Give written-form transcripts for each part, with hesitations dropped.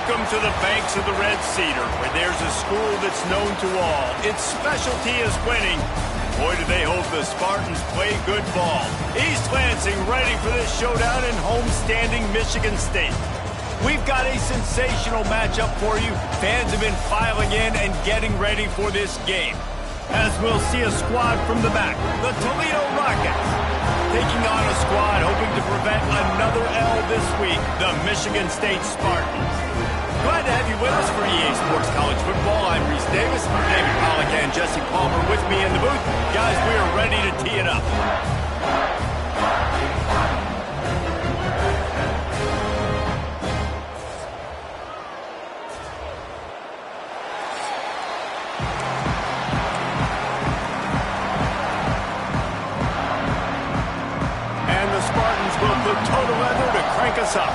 Welcome to the banks of the Red Cedar, where there's a school that's known to all. Its specialty is winning. Boy, do they hope the Spartans play good ball. East Lansing ready for this showdown in homestanding Michigan State. We've got a sensational matchup for you. Fans have been filing in and getting ready for this game. As we'll see a squad from the back, the Toledo Rockets, taking on a squad hoping to prevent another L this week, the Michigan State Spartans. Glad to have you with us for EA Sports College Football. I'm Reese Davis, David Pollack and Jesse Palmer with me in the booth. Guys, we are ready to tee it up. And the Spartans will put total leather to crank us up.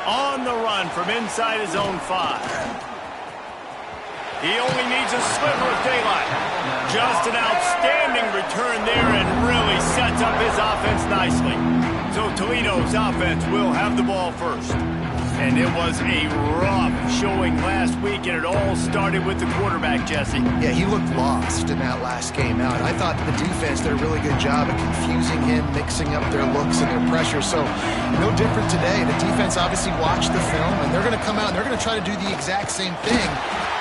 On the run from inside his own 5. He only needs a sliver of daylight. Just an outstanding return there and really sets up his offense nicely. So Toledo's offense will have the ball first. And it was a rough showing last week, and it all started with the quarterback, Jesse. Yeah, he looked lost in that last game out. I thought the defense did a really good job of confusing him, mixing up their looks and their pressure. So no different today. The defense obviously watched the film, and they're going to come out and they're going to try to do the exact same thing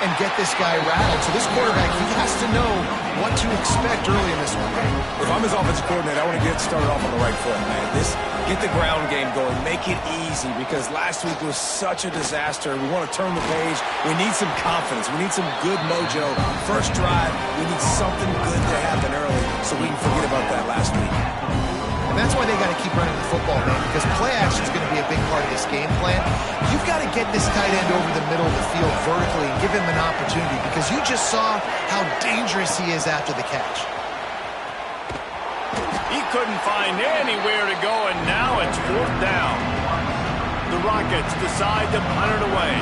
and get this guy rattled. So this quarterback, he has to know what to expect early in this one. If I'm his offensive coordinator, I want to get started off on the right foot, man. Get the ground game going. Make it easy, because last week was such a disaster. We want to turn the page. We need some confidence. We need some good mojo. First drive, we need something good to happen early so we can forget about that last week. And that's why they got to keep running the football, man, because play action is going to be a big part of this game plan. You've got to get this tight end over the middle of the field vertically and give him an opportunity, because you just saw how dangerous he is after the catch. He couldn't find anywhere to go, and now it's 4th down. The Rockets decide to punt it away.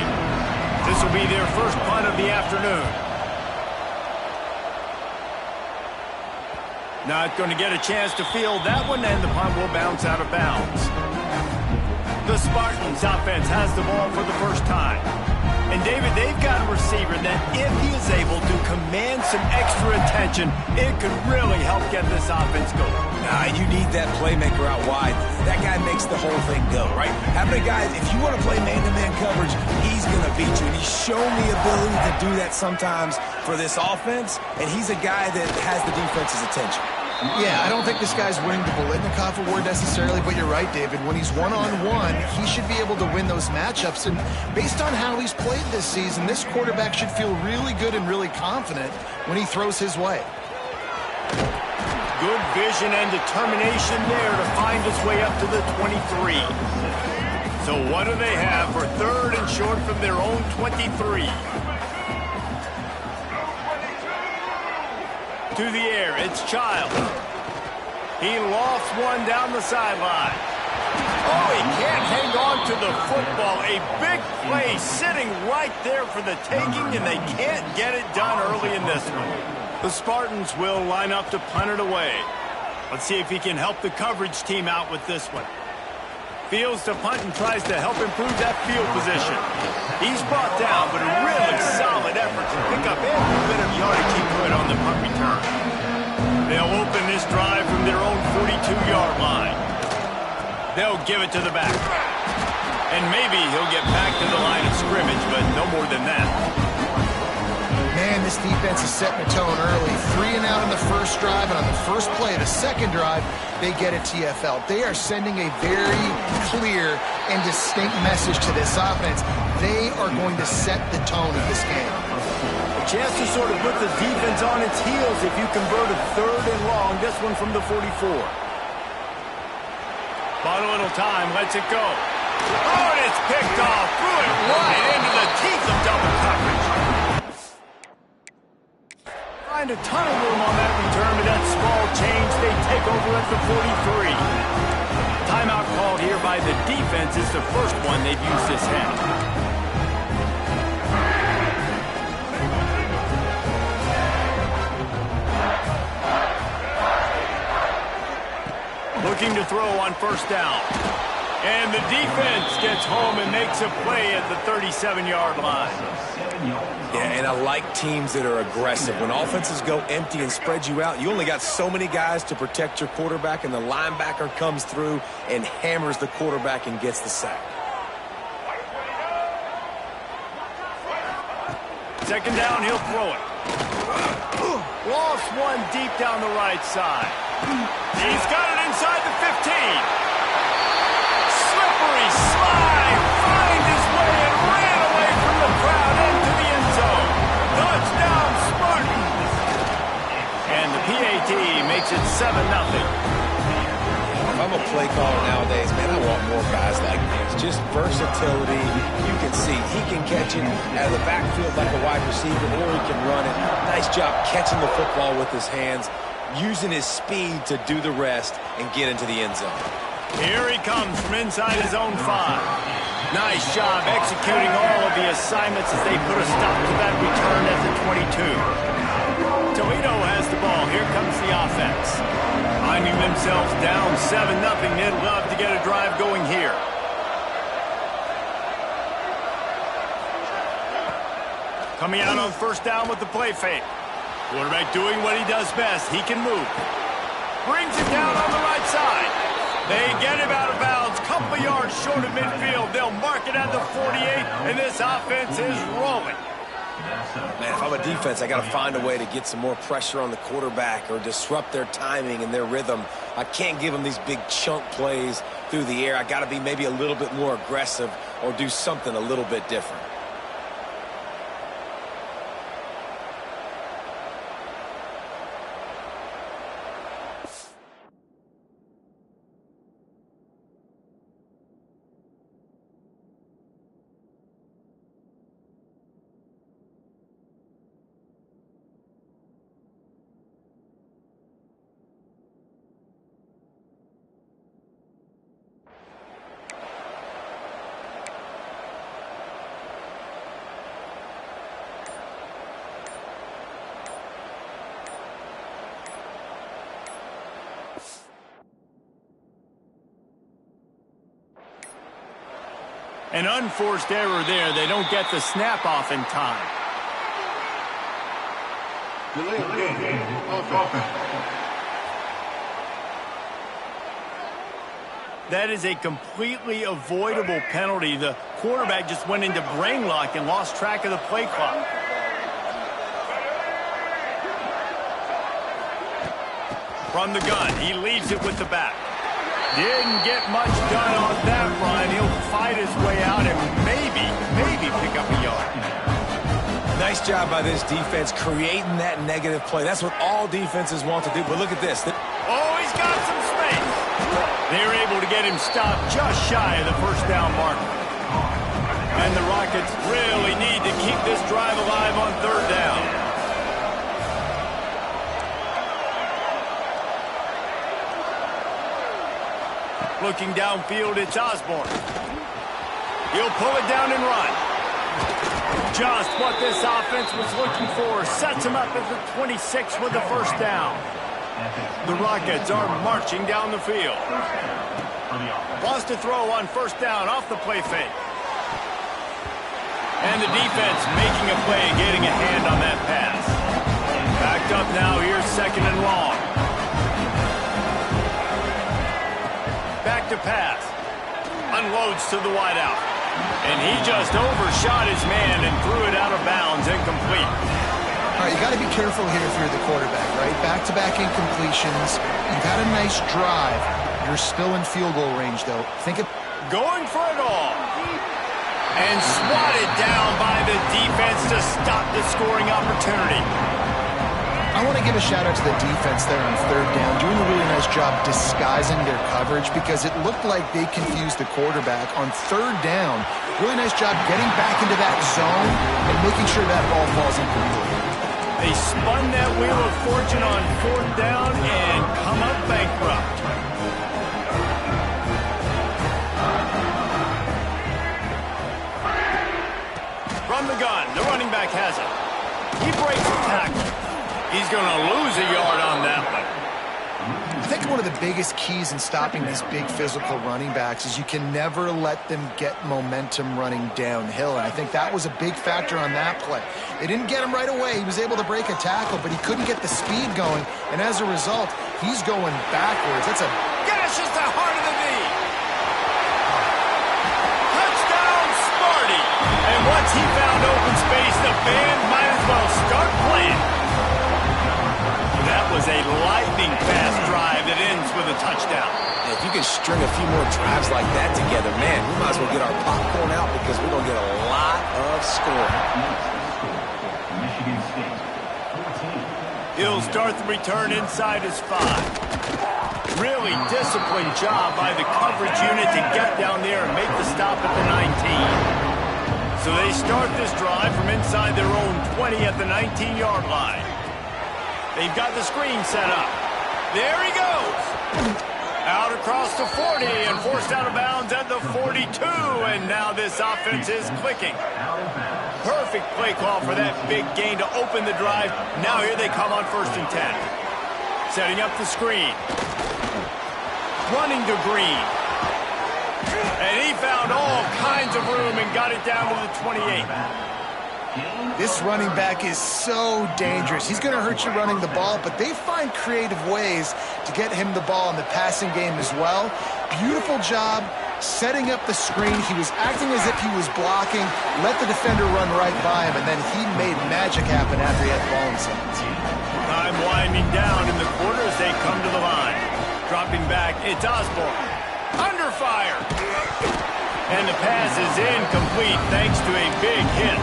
This will be their first punt of the afternoon. Not going to get a chance to field that one, and the punt will bounce out of bounds. The Spartans offense has the ball for the first time. And David, they've got a receiver that if he is able to command some extra attention, it could really help get this offense going. Nah, you need that playmaker out wide. That guy makes the whole thing go, right? Having a guy, if you want to play man-to-man coverage, he's going to beat you. And he's shown the ability to do that sometimes for this offense, and he's a guy that has the defense's attention. Yeah, I don't think this guy's winning the Bolitnikoff award necessarily, but you're right, David. When he's one-on-one, he should be able to win those matchups. And based on how he's played this season, this quarterback should feel really good and really confident when he throws his way. Good vision and determination there to find his way up to the 23. So what do they have for 3rd and short from their own 23? To the air, it's Child. He lofts one down the sideline. Oh, he can't hang on to the football. A big play sitting right there for the taking, and they can't get it done early in this one. The Spartans will line up to punt it away. Let's see if he can help the coverage team out with this one. Fields to punt and tries to help improve that field position. He's brought down, but a really solid effort to pick up every bit of yardage he could on the punt return. They'll open this drive from their own 42-yard line. They'll give it to the back. And maybe he'll get back to the line of scrimmage, but no more than that. Man, this defense is setting the tone early. 3 and out on the first drive, and on the first play of the second drive, they get a TFL. They are sending a very clear and distinct message to this offense. They are going to set the tone of this game. A chance to sort of put the defense on its heels if you convert a 3rd and long. This one from the 44. Bought a little time, lets it go. Oh, and it's picked off. Threw it right into the teeth of double coverage. Find a ton of room on that return, but that small change, they take over at the 43. Timeout called here by the defense is the first one they've used this half. Looking to throw on first down. And the defense gets home and makes a play at the 37-yard line. Yeah, and I like teams that are aggressive. When offenses go empty and spread you out, you only got so many guys to protect your quarterback, and the linebacker comes through and hammers the quarterback and gets the sack. Second down, he'll throw it. Lost one deep down the right side. He's got it inside the 15. Slippery slide, find his way and ran away from the crowd into the end zone. Touchdown, Spartans. And the PAT makes it 7-0. If I'm a play caller nowadays, man, I want more guys like this. Just versatility. You can see he can catch it out of the backfield like a wide receiver, or he can run it. Nice job catching the football with his hands, using his speed to do the rest and get into the end zone. Here he comes from inside his own 5. Nice job executing all of the assignments as they put a stop to that return at the 22. Toledo has the ball. Here comes the offense. Finding themselves down 7-0. They'd love to get a drive going here. Coming out on first down with the play fake. Quarterback doing what he does best. He can move. Brings it down on the right side. They get him out of bounds, couple yards short of midfield. They'll mark it at the 48, and this offense is rolling. Man, if I'm a defense, I got to find a way to get some more pressure on the quarterback or disrupt their timing and their rhythm. I can't give them these big chunk plays through the air. I got to be maybe a little bit more aggressive or do something a little bit different. An unforced error there. They don't get the snap off in time. That is a completely avoidable penalty. The quarterback just went into brain lock and lost track of the play clock. From the gun, he leaves it with the back. Didn't get much done on that run. He'll fight his way out and maybe pick up a yard. Nice job by this defense creating that negative play. That's what all defenses want to do. But look at this. Oh, he's got some space. They're able to get him stopped just shy of the first down marker. And the Rockets really need to keep this drive alive on third down. Looking downfield, it's Osborne. He'll pull it down and run. Just what this offense was looking for. Sets him up at the 26 with the first down. The Rockets are marching down the field. Wants to throw on first down off the play fake. And the defense making a play, getting a hand on that pass. Backed up now, here's second and long. Back to pass. Unloads to the wideout. And he just overshot his man and threw it out of bounds, incomplete. All right, you got to be careful here if you're the quarterback, right? Back-to-back incompletions. You've had a nice drive. You're still in field goal range, though. Going for it all. And swatted down by the defense to stop the scoring opportunity. I want to give a shout-out to the defense there on third down, doing a really nice job disguising their coverage because it looked like they confused the quarterback on third down. Really nice job getting back into that zone and making sure that ball falls incomplete. They spun that wheel of fortune on fourth down and come up bankrupt. From the gun, the running back has it. He breaks the tackle. He's going to lose a yard on that one. think one of the biggest keys in stopping these big physical running backs is you can never let them get momentum running downhill, and I think that was a big factor on that play. They didn't get him right away. He was able to break a tackle, but he couldn't get the speed going, and as a result, he's going backwards. That's a gashes the heart of the knee. Touchdown, Smarty. And once he found open space, the band might as well start playing. That was a lightning-fast drive that ends with a touchdown. And if you can string a few more drives like that together, man, we might as well get our popcorn out because we're going to get a lot of scoring. He'll start the return inside his 5. Really disciplined job by the coverage unit to get down there and make the stop at the 19. So they start this drive from inside their own 20 at the 19-yard line. They've got the screen set up. There he goes. Out across the 40 and forced out of bounds at the 42. And now this offense is clicking. Perfect play call for that big gain to open the drive. Now here they come on 1st and 10. Setting up the screen. Running to Green. And he found all kinds of room and got it down to the 28. This running back is so dangerous. He's going to hurt you running the ball, but they find creative ways to get him the ball in the passing game as well. Beautiful job setting up the screen. He was acting as if he was blocking, let the defender run right by him, and then he made magic happen after he had the ball in his hands. Time winding down in the quarter as they come to the line. Dropping back, it's Osborne. Under fire. And the pass is incomplete thanks to a big hit.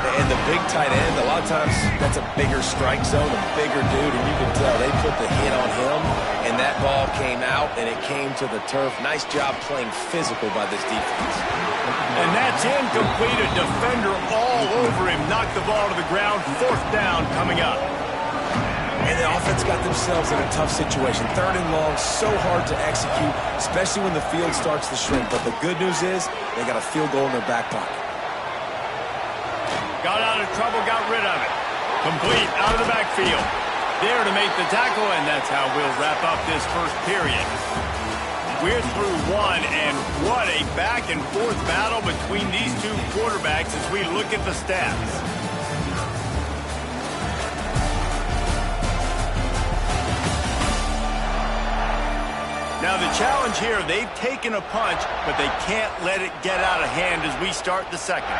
And the big tight end, a lot of times that's a bigger strike zone, a bigger dude, and you can tell they put the hit on him, and that ball came out, and it came to the turf. Nice job playing physical by this defense. And that's incomplete. A defender all over him. Knocked the ball to the ground. 4th down coming up. And the offense got themselves in a tough situation. 3rd and long, so hard to execute, especially when the field starts to shrink. But the good news is they got a field goal in their back pocket. Got out of trouble, got rid of it. Complete out of the backfield. There to make the tackle, and that's how we'll wrap up this first period. We're through one, and what a back-and-forth battle between these two quarterbacks as we look at the stats. Now the challenge here, they've taken a punch, but they can't let it get out of hand as we start the second.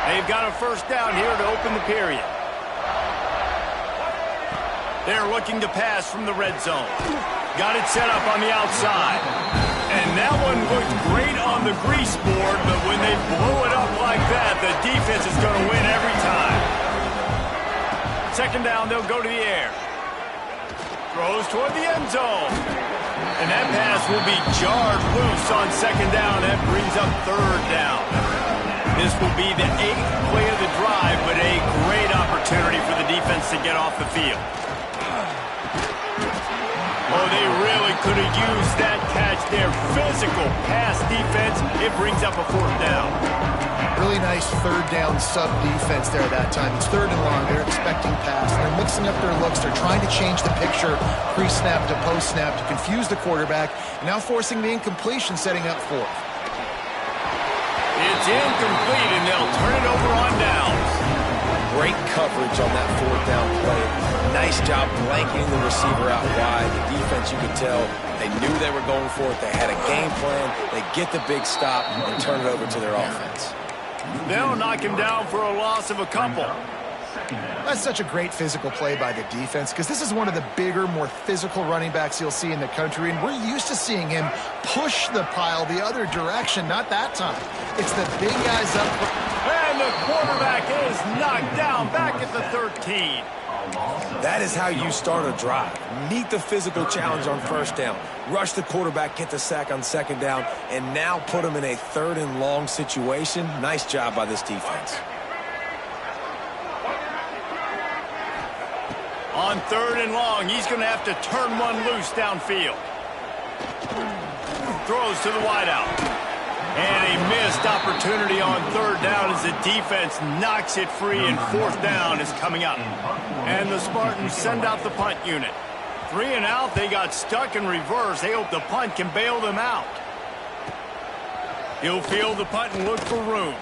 They've got a 1st down here to open the period. They're looking to pass from the red zone. Got it set up on the outside. And that one looked great on the grease board, but when they blow it up like that, the defense is going to win every time. 2nd down, they'll go to the air. Throws toward the end zone. And that pass will be jarred loose on 2nd down. That brings up 3rd down. This will be the 8th play of the drive, but a great opportunity for the defense to get off the field. Oh, they really could have used that catch there. Physical pass defense. It brings up a 4th down. Really nice 3rd down sub-defense there that time. It's 3rd and long. They're expecting pass. They're mixing up their looks. They're trying to change the picture pre-snap to post-snap to confuse the quarterback. Now forcing the incompletion, setting up 4th. It's incomplete, and they'll turn it over on downs. Great coverage on that 4th down play. Nice job blanketing the receiver out wide. The defense, you could tell, they knew they were going for it. They had a game plan. They get the big stop and turn it over to their offense. They'll knock him down for a loss of a couple. That's such a great physical play by the defense because this is one of the bigger, more physical running backs you'll see in the country, and we're used to seeing him push the pile the other direction, not that time. It's the big guys up. And the quarterback is knocked down back at the 13. That is how you start a drive. Meet the physical challenge on 1st down. Rush the quarterback, get the sack on 2nd down, and now put him in a 3rd and long situation. Nice job by this defense. On 3rd and long, he's going to have to turn one loose downfield. Throws to the wideout. And a missed opportunity on 3rd down as the defense knocks it free, and 4th down is coming up. And the Spartans send out the punt unit. 3 and out, they got stuck in reverse. They hope the punt can bail them out. He'll field the punt and look for room.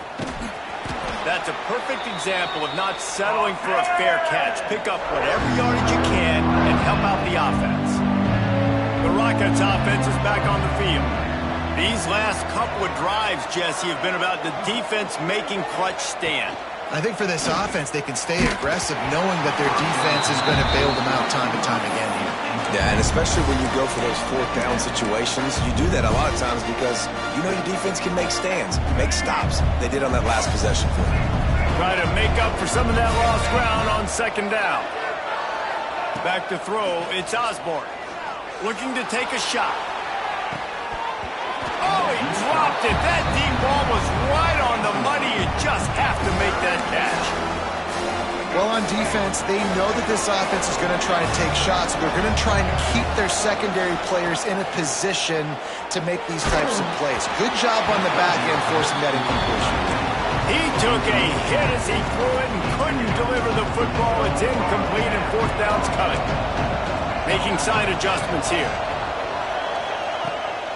That's a perfect example of not settling for a fair catch. Pick up whatever yardage you can and help out the offense. The Rockets offense is back on the field. These last couple of drives, Jesse, have been about the defense making clutch stand. I think for this offense, they can stay aggressive knowing that their defense is going to bail them out time and time again here. Yeah, and especially when you go for those fourth down situations, you do that a lot of times because you know your defense can make stands, make stops. They did on that last possession for you. Try to make up for some of that lost ground on second down. Back to throw, it's Osborne. Looking to take a shot. Oh, he dropped it. That deep ball was right on the money. You just have to make that catch. Well, on defense, they know that this offense is going to try and take shots. They're going to try and keep their secondary players in a position to make these types of plays. Good job on the back end forcing that incompletion. He took a hit as he threw it and couldn't deliver the football. It's incomplete and fourth down's coming. Making side adjustments here.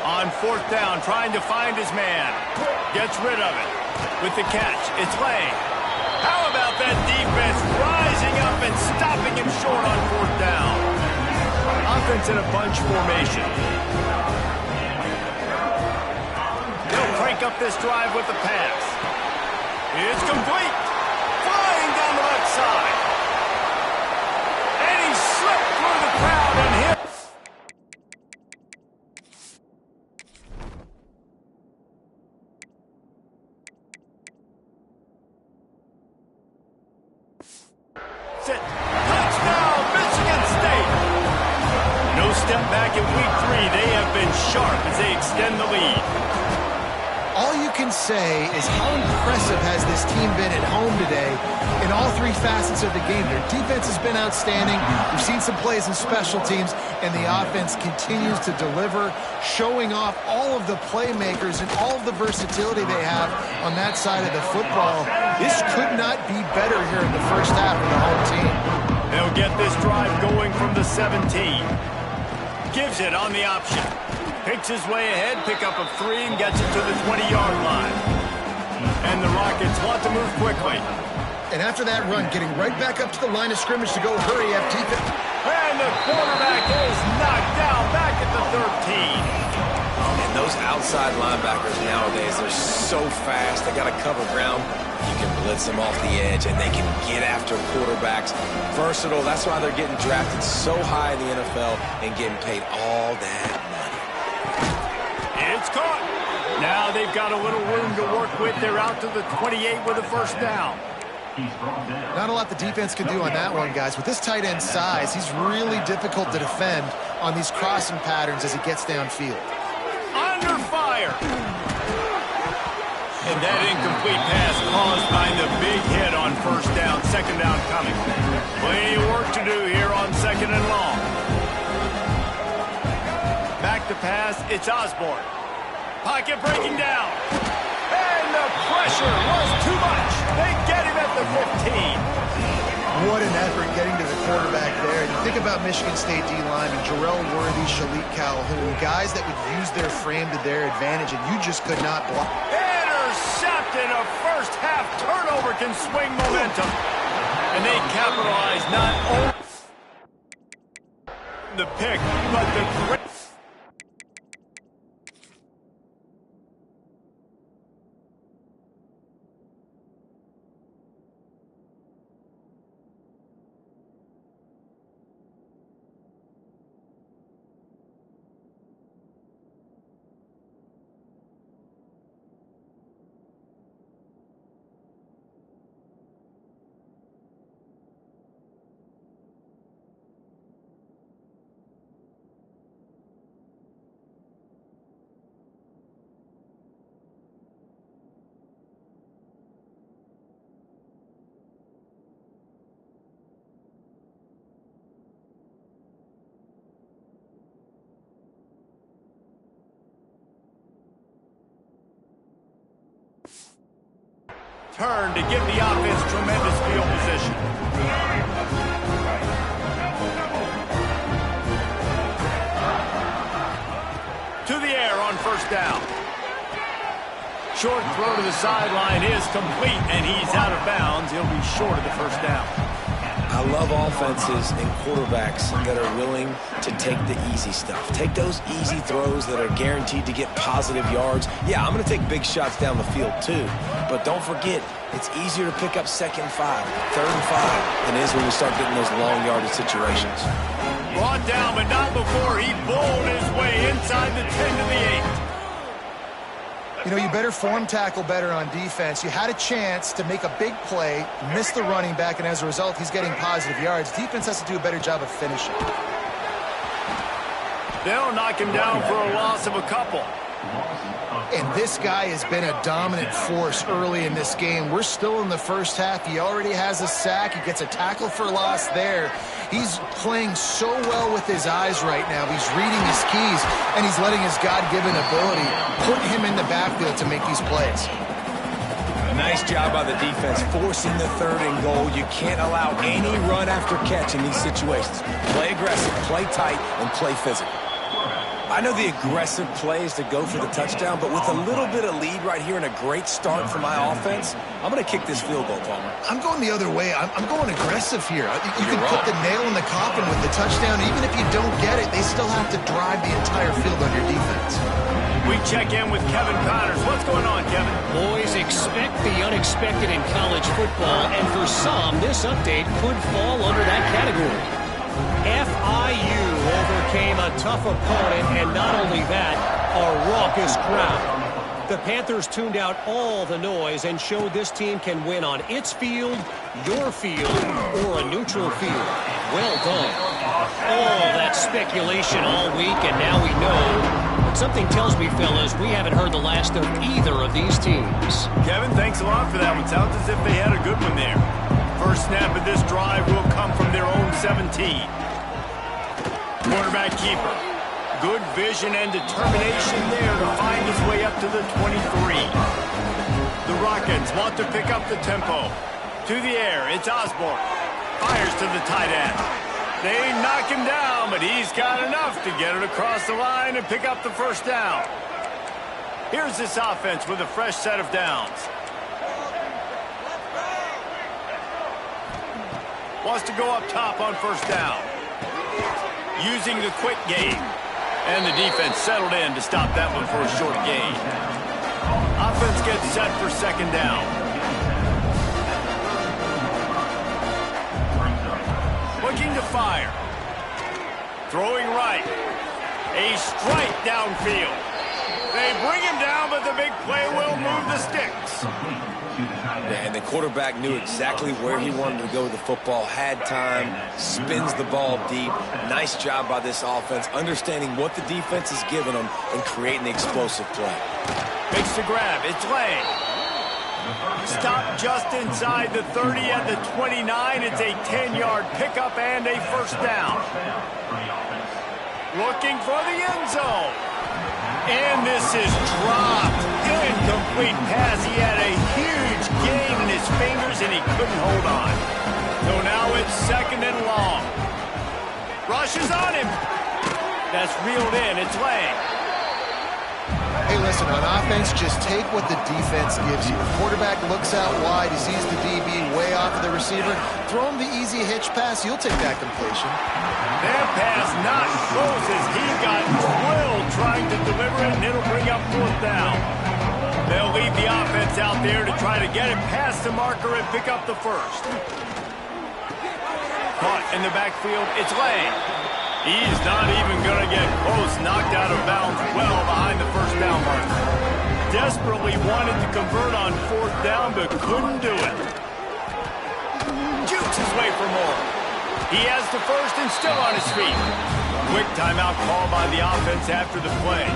On fourth down, trying to find his man. Gets rid of it. With the catch, it's Lang. How about that defense rising up and stopping him short on fourth down? Offense in a bunch formation. They'll crank up this drive with the pass. It's complete. Flying down the left side. And he slipped through the crowd and hit. Touchdown, Michigan State! No step back in week 3. They have been sharp as they extend the lead. All you can say is how impressive has this team been at home today in all 3 facets of the game. Their defense has been outstanding. We've seen some plays in special teams, and the offense continues to deliver, showing off all of the playmakers and all of the versatility they have on that side of the football. This could not be better here in the first half of the home team. They'll get this drive going from the 17. Gives it on the option. Picks his way ahead, pick up of 3, and gets it to the 20-yard line. And the Rockets want to move quickly. And after that run, getting right back up to the line of scrimmage to go hurry up defense. And the quarterback is knocked down back at the 13. And those outside linebackers nowadays, they're so fast. They got to cover ground. You can blitz them off the edge, and they can get after quarterbacks. Versatile. That's why they're getting drafted so high in the NFL and getting paid all that money. It's caught. Now they've got a little room to work with. They're out to the 28 with a first down. Not a lot the defense can do on that one, guys. With this tight end size, he's really difficult to defend on these crossing patterns as he gets downfield. Under fire. And that incomplete pass caused by the big hit on first down. Second down coming. Plenty of work to do here on second and long. Back to pass, it's Osborne. Pocket breaking down. And the pressure was too much. They get him at the 15. What an effort getting to the quarterback there. You think about Michigan State D-linemen, Jarrell Worthy, Shalik Calhoun, guys that would use their frame to their advantage, and you just could not block. Intercepted. A first half turnover can swing momentum. And they capitalize not only the pick, but the great. Turn to give the offense tremendous field position. first down. Short throw to the sideline is complete, and he's out of bounds. He'll be short of the first down. I love offenses and quarterbacks that are willing to take the easy stuff. Take those easy throws that are guaranteed to get positive yards. Yeah, I'm going to take big shots down the field too. But don't forget, it's easier to pick up 2nd and 5, 3rd and 5 than it is when we start getting those long yardage situations. Brought down, but not before he bowled his way inside the 10 to the 8. You know, you better form tackle better on defense. You had a chance to make a big play, miss the running back, and as a result, he's getting positive yards. Defense has to do a better job of finishing. They'll knock him down for a loss of a couple. And this guy has been a dominant force early in this game. We're still in the first half. He already has a sack. He gets a tackle for loss there. He's playing so well with his eyes right now. He's reading his keys, and he's letting his God-given ability put him in the backfield to make these plays. Nice job by the defense, forcing the 3rd and goal. You can't allow any run after catch in these situations. Play aggressive, play tight, and play physical. I know the aggressive play is to go for the touchdown, but with a little bit of lead right here and a great start for my offense, I'm going to kick this field goal, Palmer. I'm going the other way. I'm going aggressive here. You can put the nail in the coffin with the touchdown. Even if you don't get it, they still have to drive the entire field on your defense. We check in with Kevin Connors. What's going on, Kevin? Boys, expect the unexpected in college football, and for some, this update could fall under that category. FIU overcame a tough opponent, and not only that, a raucous crowd. The Panthers tuned out all the noise and showed this team can win on its field, your field, or a neutral field. Well done. All that speculation all week, and now we know. But something tells me, fellas, we haven't heard the last of either of these teams. Kevin, thanks a lot for that one. Sounds as if they had a good one there. First snap of this drive will come from their own 17. Quarterback keeper. Good vision and determination there to find his way up to the 23. The Rockets want to pick up the tempo. To the air, it's Osborne. Fires to the tight end. They knock him down, but he's got enough to get it across the line and pick up the first down. Here's this offense with a fresh set of downs. Wants to go up top on first down. Using the quick game. And the defense settled in to stop that one for a short gain. Offense gets set for 2nd down. Looking to fire. Throwing right. A strike downfield. They bring him down, but the big play will move the sticks. And the quarterback knew exactly where he wanted to go with the football, had time, spins the ball deep. Nice job by this offense, understanding what the defense is giving them and creating the explosive play. Makes the grab. It's Lang. Stopped just inside the 30 at the 29. It's a 10-yard pickup and a first down. Looking for the end zone. And this is dropped. Incomplete pass. He had a huge gain in his fingers, and he couldn't hold on. So now it's 2nd and long. Rush is on him. That's reeled in. It's Lang. Hey, listen, on offense, just take what the defense gives you. The quarterback looks out wide. He sees the DB way off of the receiver. Throw him the easy hitch pass. You'll take that completion. That pass not close as he got drilled trying to deliver it, and it'll bring up 4th down. They'll leave the offense out there to try to get it past the marker and pick up the first. Caught in the backfield, it's Lang. He's not even going to get close, knocked out of bounds well behind the first down marker. Desperately wanted to convert on 4th down, but couldn't do it. Jukes his way for more. He has the first and still on his feet. Quick timeout call by the offense after the play.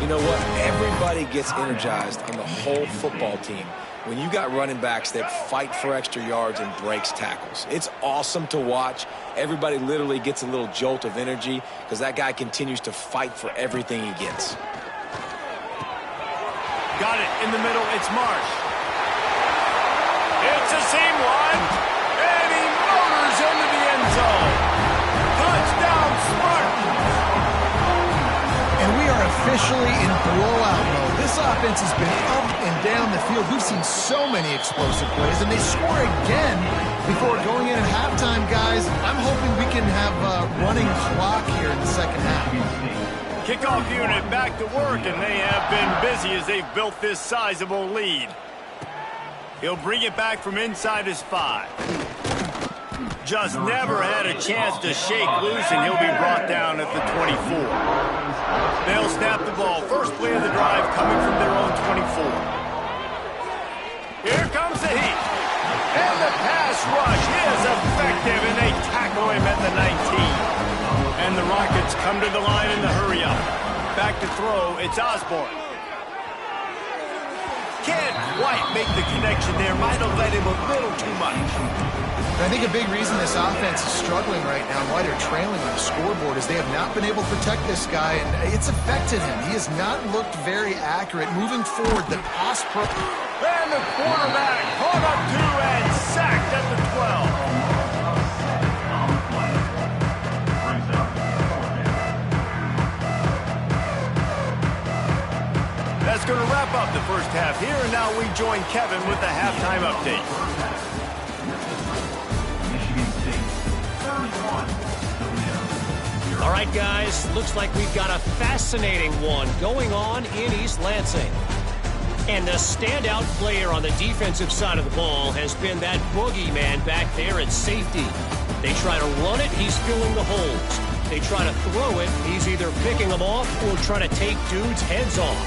You know what? Everybody gets energized on the whole football team when you got running backs that fight for extra yards and breaks tackles. It's awesome to watch. Everybody literally gets a little jolt of energy because that guy continues to fight for everything he gets. Got it in the middle. It's Marsh. It's a seam one. And he motors into the end zone. Touchdown, Spartans. And we are officially embroiled offense has been up and down the field. We've seen so many explosive plays, and they score again before going in at halftime, guys. I'm hoping we can have a running clock here in the second half. Kickoff unit back to work, and they have been busy as they've built this sizable lead. He'll bring it back from inside his 5. Just never had a chance to shake loose, and he'll be brought down at the 24. They'll snap the ball. First play of the drive coming from their own 24. Here comes the heat. And the pass rush is effective, and they tackle him at the 19. And the Rockets come to the line in the hurry-up. Back to throw, it's Osborne. Can't quite make the connection there. Might have led him a little too much. I think a big reason this offense is struggling right now and why they're trailing on the scoreboard is they have not been able to protect this guy, and it's affected him. He has not looked very accurate. Moving forward, the pass pro... And the quarterback caught up to and sacked at the 12. That's going to wrap up the first half here, and now we join Kevin with the halftime update. All right, guys, looks like we've got a fascinating one going on in East Lansing. And the standout player on the defensive side of the ball has been that boogeyman back there at safety. They try to run it, he's filling the holes. They try to throw it, he's either picking them off or trying to take dudes' heads off.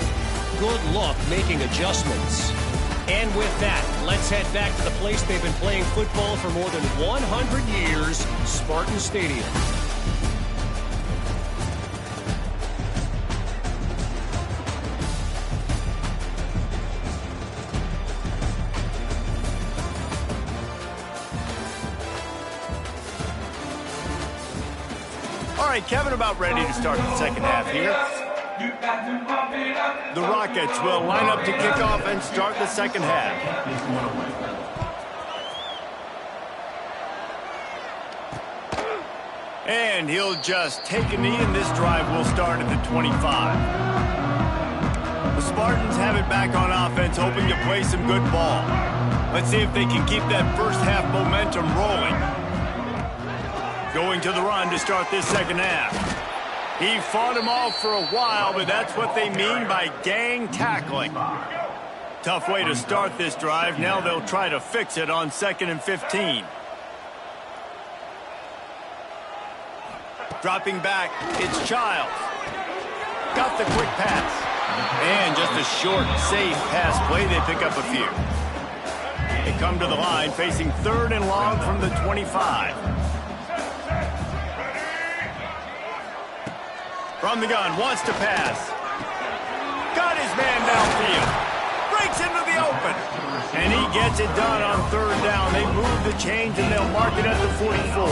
Good luck making adjustments. And with that, let's head back to the place they've been playing football for more than 100 years, Spartan Stadium. All right, Kevin, about ready to start the second half here. The Rockets will line up to kick off and start the second half. And he'll just take a knee, and this drive will start at the 25. The Spartans have it back on offense, hoping to play some good ball. Let's see if they can keep that first half momentum rolling. Going to the run to start this second half. He fought him off for a while, but that's what they mean by gang tackling. Tough way to start this drive. Now they'll try to fix it on 2nd and 15. Dropping back, it's Childs. Got the quick pass. And just a short, safe pass play. They pick up a few. They come to the line, facing 3rd and long from the 25. From the gun, wants to pass. Got his man downfield. Breaks into the open. And he gets it done on 3rd down. They move the change, and they'll mark it at the 44.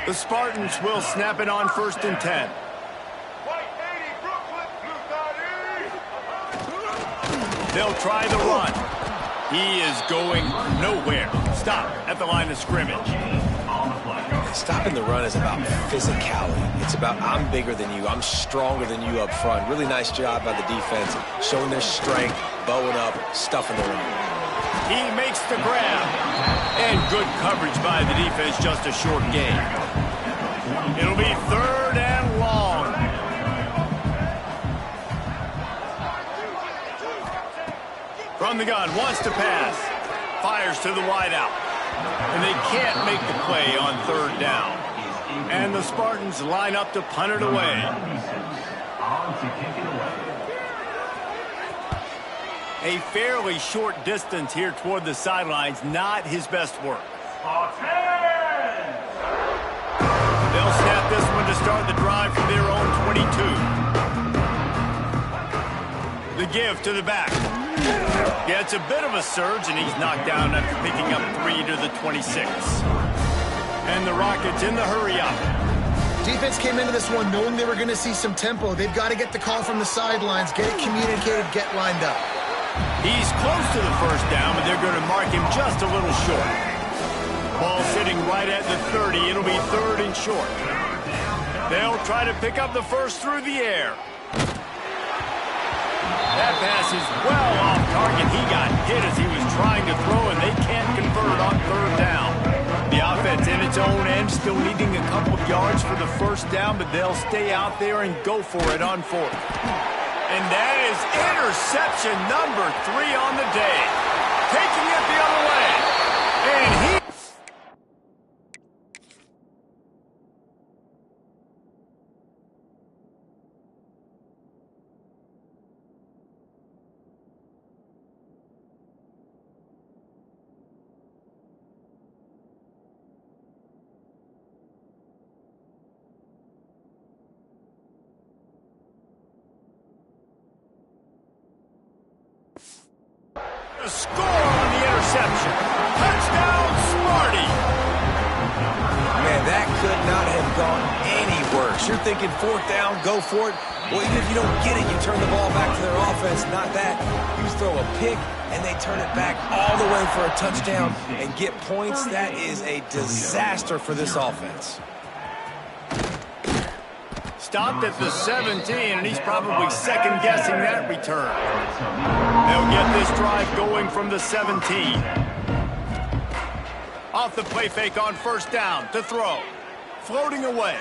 The Spartans will snap it on 1st and 10. They'll try the run. He is going nowhere. Stop at the line of scrimmage. Stopping the run is about physicality. It's about I'm bigger than you, I'm stronger than you up front. Really nice job by the defense, showing their strength, bowing up, stuffing the run. He makes the grab. And good coverage by the defense, just a short gain. It'll be 3rd and long. From the gun, wants to pass. Fires to the wideout. And they can't make the play on 3rd down. And the Spartans line up to punt it away. A fairly short distance here toward the sidelines, not his best work. They'll snap this one to start the drive from their own 22. The give to the back. Yeah, it's a bit of a surge, and he's knocked down after picking up 3 to the 26. And the Rockets in the hurry-up. Defense came into this one knowing they were going to see some tempo. They've got to get the call from the sidelines, get it communicated, get lined up. He's close to the 1st down, but they're going to mark him just a little short. Ball sitting right at the 30. It'll be 3rd and short. They'll try to pick up the first through the air. That pass is well off target. He got hit as he was trying to throw, and they can't convert on third down. The offense in its own end, still needing a couple of yards for the first down, but they'll stay out there and go for it on fourth. And that is interception number 3 on the day. Taking it the other way. And he... A score on the interception. Touchdown, Smarty. Man, that could not have gone any worse. You're thinking fourth down, go for it. Well, even if you don't get it, you turn the ball back to their offense. Not that. You throw a pick, and they turn it back all the way for a touchdown and get points. That is a disaster for this offense. Stopped at the 17, and he's probably second-guessing that return. They'll get this drive going from the 17. Off the play fake on first down to throw. Floating away.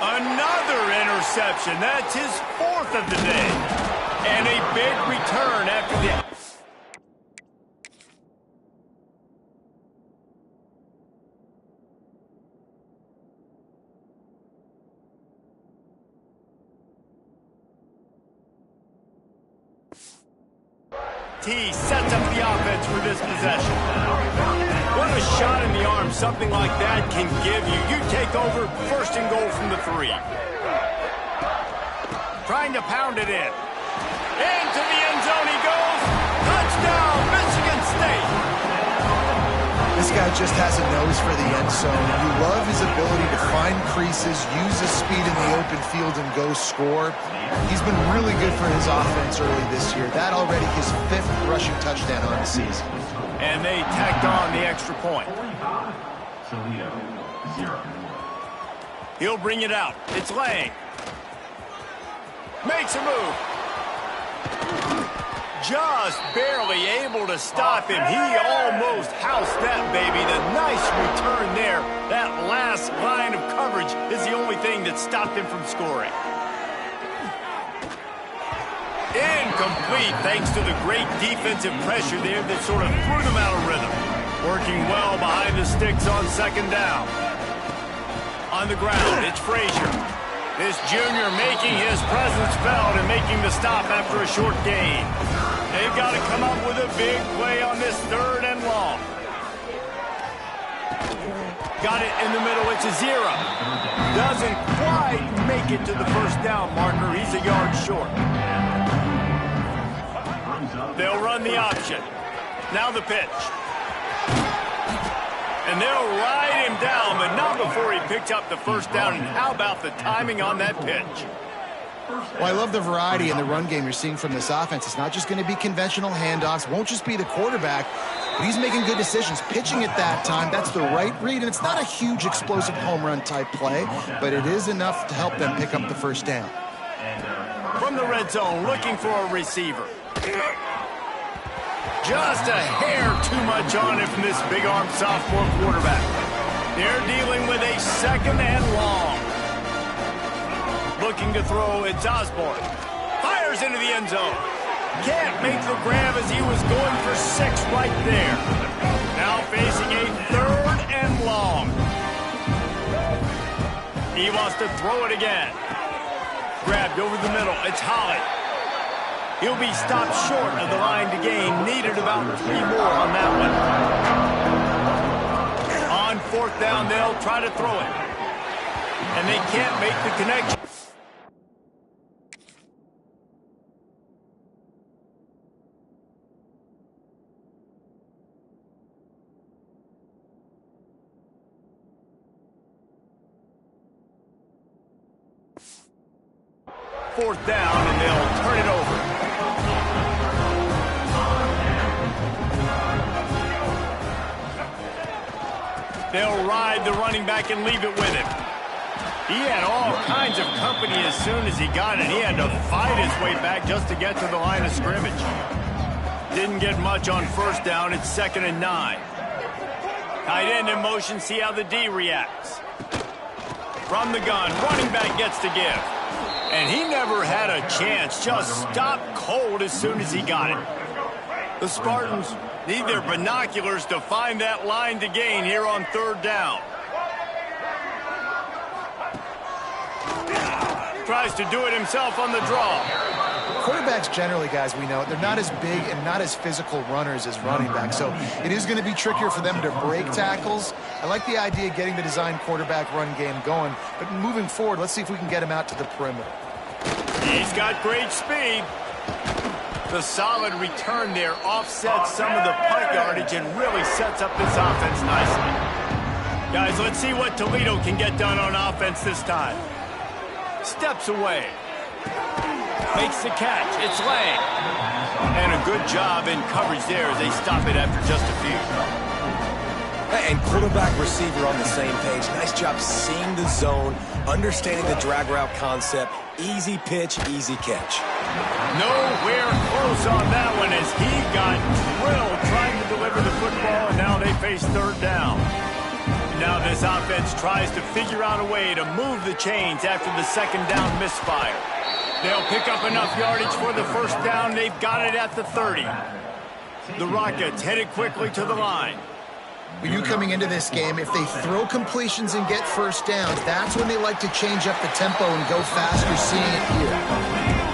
Another interception. That's his 4th of the day. And a big return after the... He sets up the offense for this possession. What a shot in the arm something like that can give you. You take over, first and goal from the 3. Trying to pound it in. Into the end zone he goes. Touchdown, Michigan State. This guy just has a nose for the end zone. You love his ability to find creases, use his speed in the open field, and go score. He's been really good for his offense early this year. That already his 5th rushing touchdown on the season. And they tacked on the extra point. He'll bring it out. It's Lang. Makes a move. Just barely able to stop him. He almost housed that baby. The nice return there. That last line of coverage is the only thing that stopped him from scoring. Incomplete thanks to the great defensive pressure there that sort of threw them out of rhythm. Working well behind the sticks on second down. On the ground, it's Frazier. This junior making his presence felt and making the stop after a short gain. They've got to come up with a big play on this 3rd and long. Got it in the middle. It's a 0. Doesn't quite make it to the first down marker. He's a yard short. They'll run the option. Now the pitch. And they'll ride him down, but not before he picks up the first down. And how about the timing on that pitch? Well, I love the variety in the run game you're seeing from this offense. It's not just going to be conventional handoffs. Won't just be the quarterback, but he's making good decisions. Pitching at that time, that's the right read. And it's not a huge explosive home run type play, but it is enough to help them pick up the first down. From the red zone, looking for a receiver. Just a hair too much on it from this big-arm sophomore quarterback. They're dealing with a 2nd and long. Looking to throw, it's Osborne. Fires into the end zone. Can't make the grab as he was going for 6 right there. Now facing a 3rd and long. He wants to throw it again. Grabbed over the middle, it's Holly. He'll be stopped short of the line to gain. Needed about 3 more on that one. On 4th down, they'll try to throw it. And they can't make the connection. Fourth down, and they'll turn it over. They'll ride the running back and leave it with him. He had all kinds of company as soon as he got it. He had to fight his way back just to get to the line of scrimmage. Didn't get much on first down. It's 2nd and 9. Tight end in motion. See how the D reacts. From the gun, running back gets to give. And he never had a chance. Just stopped cold as soon as he got it. The Spartans need their binoculars to find that line to gain here on 3rd down. Tries to do it himself on the draw. Quarterbacks generally, guys, we know, they're not as big and not as physical runners as running backs, so it is going to be trickier for them to break tackles. I like the idea of getting the design quarterback run game going, but moving forward, let's see if we can get him out to the perimeter. He's got great speed. The solid return there offsets some of the punt yardage and really sets up this offense nicely. Guys, let's see what Toledo can get done on offense this time. Steps away. Makes the catch. It's Lang. And a good job in coverage there as they stop it after just a few. And quarterback receiver on the same page. Nice job seeing the zone, understanding the drag route concept. Easy pitch, easy catch. Nowhere close on that one as he got drilled trying to deliver the football, and now they face 3rd down. Now this offense tries to figure out a way to move the chains after the 2nd down misfire. They'll pick up enough yardage for the 1st down. They've got it at the 30. The Rockets headed quickly to the line. We knew coming into this game, if they throw completions and get 1st downs, that's when they like to change up the tempo and go faster, seeing it here.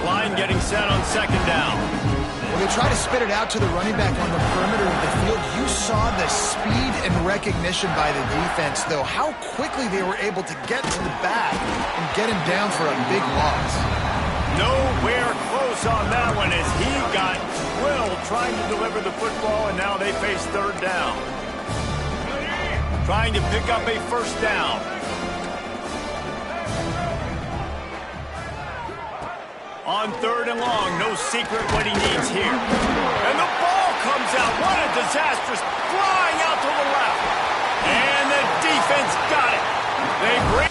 Line getting set on 2nd down. When they try to spit it out to the running back on the perimeter of the field, you saw the speed and recognition by the defense, though, how quickly they were able to get to the back and get him down for a big loss. Nowhere close on that one as he got drilled trying to deliver the football, and now they face 3rd down. Trying to pick up a 1st down. On 3rd and long, no secret what he needs here. And the ball comes out. What a disastrous flying out to the left. And the defense got it. They break.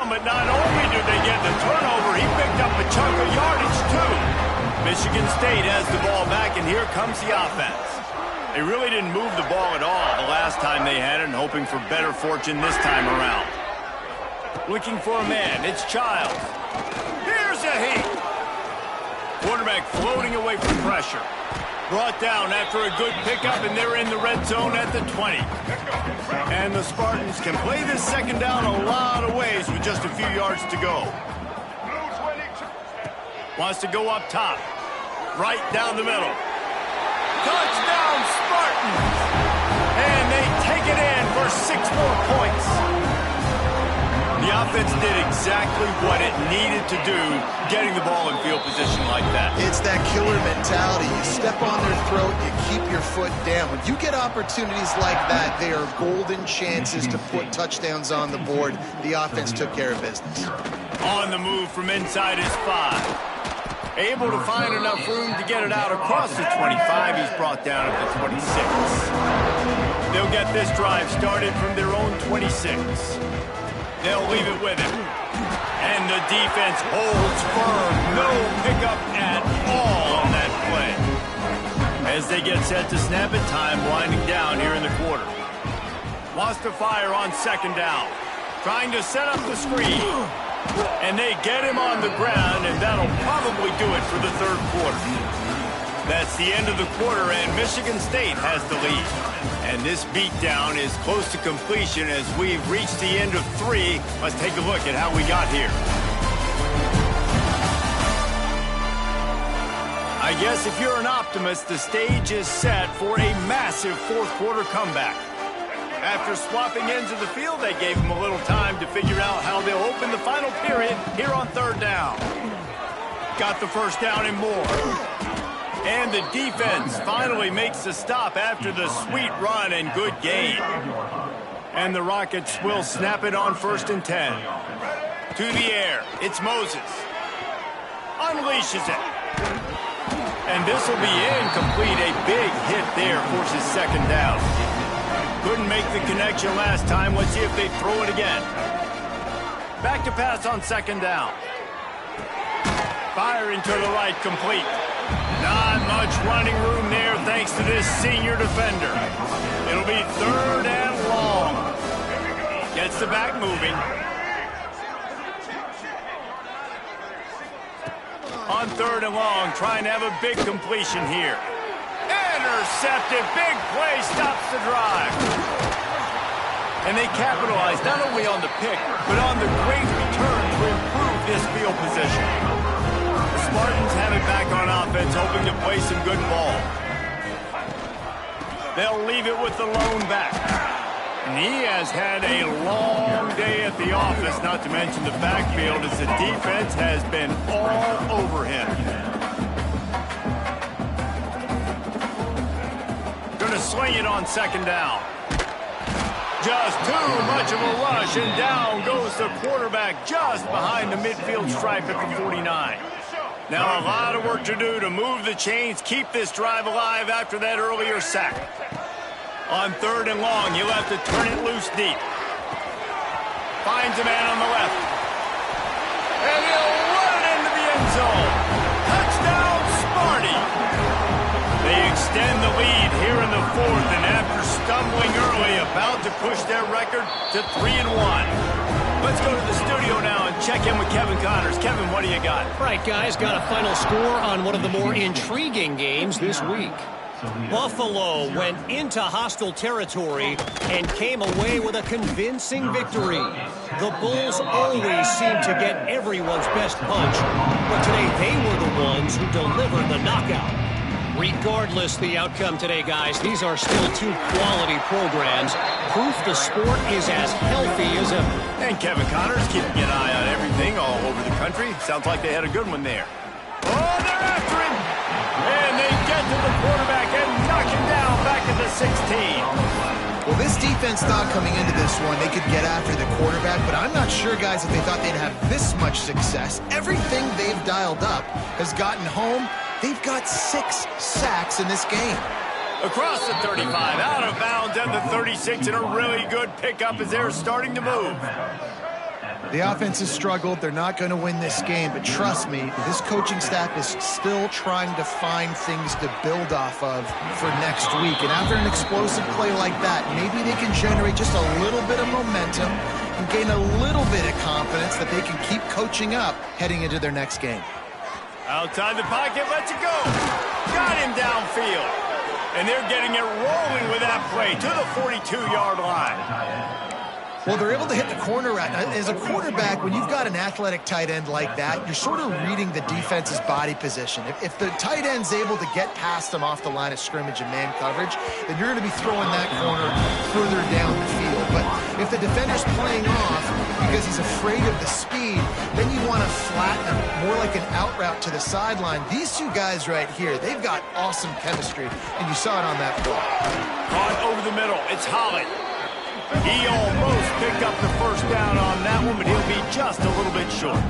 But not only did they get the turnover, he picked up a chunk of yardage, too. Michigan State has the ball back, and here comes the offense. They really didn't move the ball at all the last time they had it, and hoping for better fortune this time around. Looking for a man. It's Childs. Here's a heat. Quarterback floating away from pressure. Brought down after a good pickup, and they're in the red zone at the 20. And the Spartans can play this 2nd down a lot of ways with just a few yards to go. Wants to go up top. Right down the middle. Touchdown, Spartans! And they take it in for 6 more points. The offense did exactly what it needed to do, getting the ball in field position like that. It's that killer mentality. You step on their throat, you keep your foot down. When you get opportunities like that, they are golden chances to put touchdowns on the board. The offense took care of business. On the move from inside his 5. Able to find enough room to get it out across the 25. He's brought down at the 26. They'll get this drive started from their own 26. They'll leave it with him. And the defense holds firm. No pickup at all on that play. As they get set to snap it, time winding down here in the quarter. Wants to fire on 2nd down. Trying to set up the screen. And they get him on the ground, and that'll probably do it for the 3rd quarter. That's the end of the quarter, and Michigan State has the lead. And this beatdown is close to completion as we've reached the end of 3. Let's take a look at how we got here. I guess if you're an optimist, the stage is set for a massive 4th quarter comeback. After swapping ends of the field, they gave him a little time to figure out how they'll open the final period here on 3rd down. Got the 1st down and more. And the defense finally makes a stop after the sweet run and good gain. And the Rockets will snap it on 1st and 10. To the air. It's Moses. Unleashes it. And this will be incomplete. A big hit there forces second down. Couldn't make the connection last time. Let's see if they throw it again. Back to pass on second down. Firing to the right, complete. Not much running room there thanks to this senior defender. It'll be third and long. Gets the back moving. On third and long, trying to have a big completion here. Intercepted, big play, stops the drive. And they capitalize not only on the pick, but on the great return to improve this field position. The Spartans have it back on offense, hoping to play some good ball. They'll leave it with the lone back. And he has had a long day at the office, not to mention the backfield, as the defense has been all over him. Going to sling it on second down. Just too much of a rush, and down goes the quarterback just behind the midfield stripe at the 49. Now a lot of work to do to move the chains, keep this drive alive after that earlier sack. On third and long, he'll have to turn it loose deep. Finds a man on the left. And he'll run it into the end zone. Touchdown, Sparty! They extend the lead here in the fourth, and after stumbling early, about to push their record to 3-1. Let's go to the studio now and check in with Kevin Connors. Kevin, what do you got? Right, guys, got a final score on one of the more intriguing games this week. Buffalo went into hostile territory and came away with a convincing victory. The Bulls always seem to get everyone's best punch, but today they were the ones who delivered the knockout. Regardless the outcome today, guys, these are still two quality programs. Proof the sport is as healthy as ever. And Kevin Connors keeping an eye on everything all over the country. Sounds like they had a good one there. Oh, they're after him! And they get to the quarterback and knock him down back at the 16. Well, this defense thought coming into this one they could get after the quarterback, but I'm not sure, guys, if they thought they'd have this much success. Everything they've dialed up has gotten home. They've got 6 sacks in this game. Across the 35, out of bounds at the 36, and a really good pickup as they're starting to move. The offense has struggled. They're not going to win this game, but trust me, this coaching staff is still trying to find things to build off of for next week. And after an explosive play like that, maybe they can generate just a little bit of momentum and gain a little bit of confidence that they can keep coaching up heading into their next game. Outside the pocket, lets it go. Got him downfield. And they're getting it rolling with that play to the 42-yard line. Well, they're able to hit the corner route. As a quarterback, when you've got an athletic tight end like that, you're sort of reading the defense's body position. If the tight end's able to get past them off the line of scrimmage and man coverage, then you're going to be throwing that corner further down the field. But if the defender's playing off because he's afraid of the speed, then you want to flatten him, more like an out route to the sideline. These two guys right here, they've got awesome chemistry, and you saw it on that play. Caught over the middle. It's Holland. He almost picked up the first down on that one, but he'll be just a little bit short.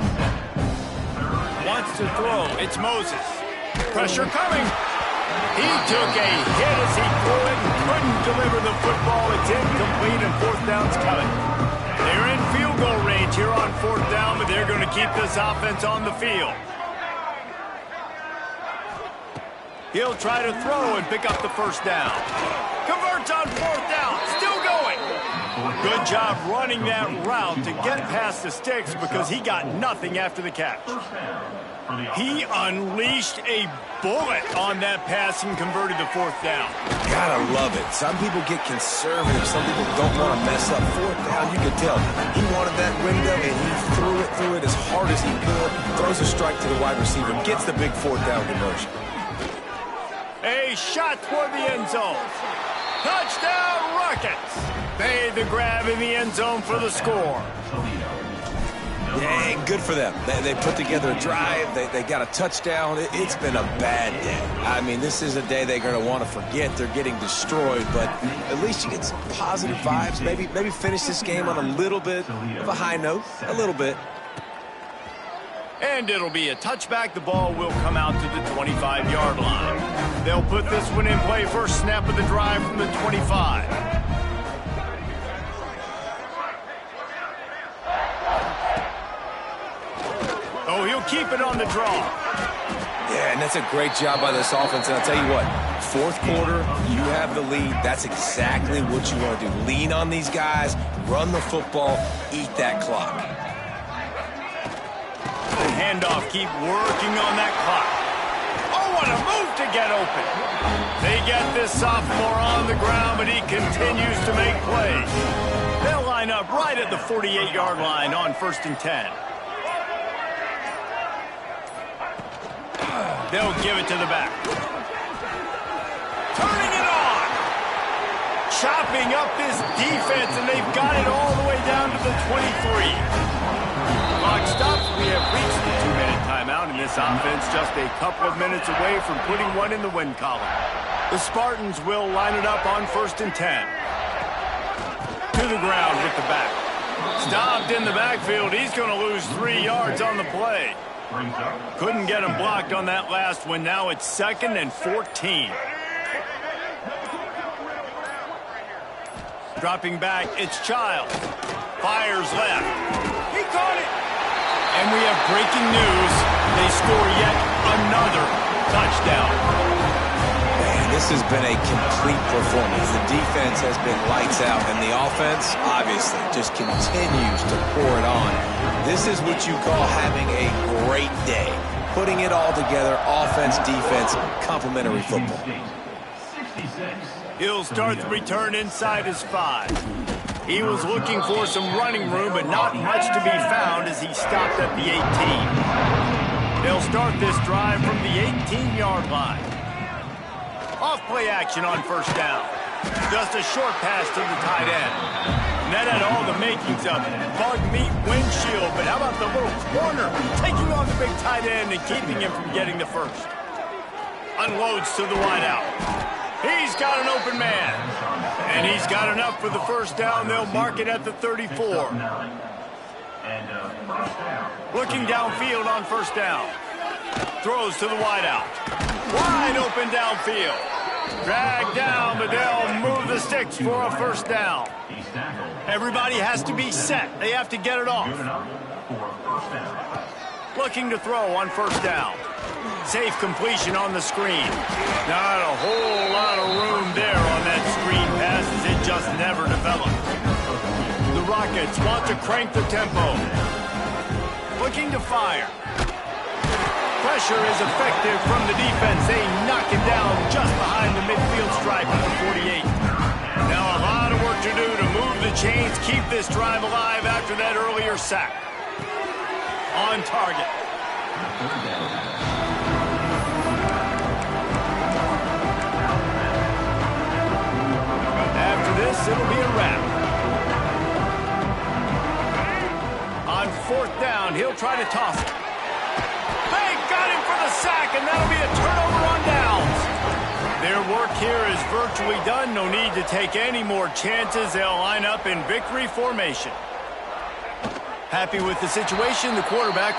Wants to throw. It's Moses. Pressure coming. He took a hit as he threw it and couldn't deliver the football. It's incomplete and fourth down's coming. They're in field goal range here on fourth down, but they're going to keep this offense on the field. He'll try to throw and pick up the first down. Converts on fourth down. Still going. Good job running that route to get past the sticks because he got nothing after the catch. He unleashed a bullet on that pass and converted the fourth down. Gotta love it. Some people get conservative. Some people don't want to mess up. Fourth down, you can tell. He wanted that window, and he threw it as hard as he could. Throws a strike to the wide receiver. Gets the big fourth down conversion. A shot toward the end zone. Touchdown, Rockets. Made the grab in the end zone for the score. Yeah, good for them. They put together a drive. They got a touchdown. It's been a bad day. I mean, this is a day they're going to want to forget. They're getting destroyed, but at least you get some positive vibes. Maybe finish this game on a little bit of a high note. A little bit. And it'll be a touchback. The ball will come out to the 25-yard line. They'll put this one in play. First snap of the drive from the 25. Oh, he'll keep it on the draw. Yeah, and that's a great job by this offense. And I'll tell you what, fourth quarter, you have the lead. That's exactly what you want to do. Lean on these guys, run the football, eat that clock. The handoff, keep working on that clock. Oh, what a move to get open. They get this sophomore on the ground, but he continues to make plays. They'll line up right at the 48-yard line on 1st and 10. They'll give it to the back. Turning it on. Chopping up this defense, and they've got it all the way down to the 23. Clock stops. We have reached the 2-minute timeout, and this offense just a couple of minutes away from putting one in the win column. The Spartans will line it up on 1st and 10. To the ground with the back. Stopped in the backfield. He's going to lose 3 yards on the play. Couldn't get him blocked on that last one. Now it's 2nd and 14. Dropping back, it's Child. Fires left. He caught it. And we have breaking news. They score yet another touchdown. Man, this has been a complete performance. The defense has been lights out, and the offense, obviously, just continues to pour it on. This is what you call having a great day. Putting it all together, offense, defense, complementary football. He'll start the return inside his 5. He was looking for some running room, but not much to be found as he stopped at the 18. They'll start this drive from the 18-yard line. Off play action on 1st down. Just a short pass to the tight end. And that had all the makings of bug meat windshield, but how about the little corner taking on the big tight end and keeping him from getting the first? Unloads to the wideout. He's got an open man. And he's got enough for the 1st down. They'll mark it at the 34. Looking downfield on 1st down. Throws to the wideout. Wide open downfield. Dragged down, but they'll move the sticks for a 1st down. Everybody has to be set. They have to get it off. Looking to throw on 1st down. Safe completion on the screen. Not a whole lot of room there on that screen pass as it just never developed. The Rockets want to crank the tempo. Looking to fire. Pressure is effective from the defense. They knock it down just behind the midfield stripe at the 48. Now a lot of work to do to move the chains, keep this drive alive after that earlier sack. On target. After this, it'll be a wrap. On 4th down, he'll try to toss it. They got him for the sack, and that'll be a turnover on downs. Their work here is virtually done. No need to take any more chances. They'll line up in victory formation. Happy with the situation, the quarterback